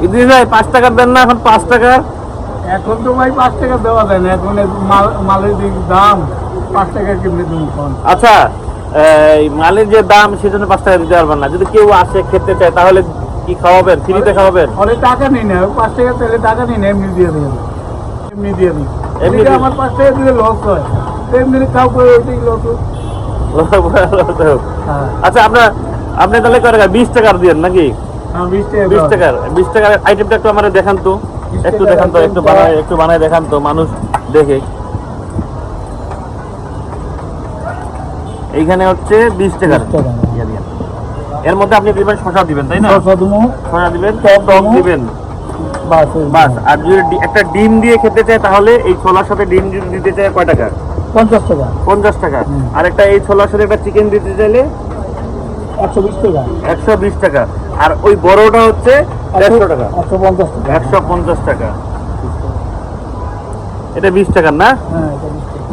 ইদ্রিস ভাই 5 টাকার দেন না এখন 5 টাকা? এখন তো ভাই 5 টাকা দেওয়া যায় না, এখন মালের যে দাম 5 টাকা কেমনি দেবো? আচ্ছা, এই মালের যে দাম সেজন্য 5 টাকা দিতে পারবেন না। যদি কেউ আসে খেতে চায় তাহলে কি খাওয়াবেন? ফ্রিতে খাওয়াবেন? ওরে টাকা নিই না, 5 টাকা তেলে টাকা নিই না, এমনি দিয়ে দিই, এমনি দিয়ে দিই। এমনি এমনি আমার 5 টাকা দিলে লস হয়, এমনি খাও করে ওইটাই লস হয়। হ্যাঁ আচ্ছা, আপনি তাহলে কয় টাকা? 20 টাকার দিয়েন নাকি? হ্যাঁ 20 টাকা 20 টাকার আইটেমটা একটু আমাদের দেখান তো, একটু দেখান তো, একটু বানায় দেখান তো, মানুষ দেখে। এইখানে হচ্ছে 20 টাকার। ইয়া দিয়েন। এর মধ্যে আপনি দিবেন শসা দিবেন, তাই না? শসা দিবেন, টক দিবেন, বাস। আর যদি একটা ডিম দিয়ে খেতে চায় তাহলে এই ছোলার সাথে ডিম যদি দিতে চায় কয় টাকা? 50 টাকা। 50 টাকা। আর একটা এই ছোলার সাথে একটা চিকেন দিতে চাইলে 120 টাকা। 120 টাকা। আর ওই বড়টা হচ্ছে 150 টাকা। 150 টাকা। 150 টাকা। এটা 20 টাকার না? হ্যাঁ এটা 20 টাকা।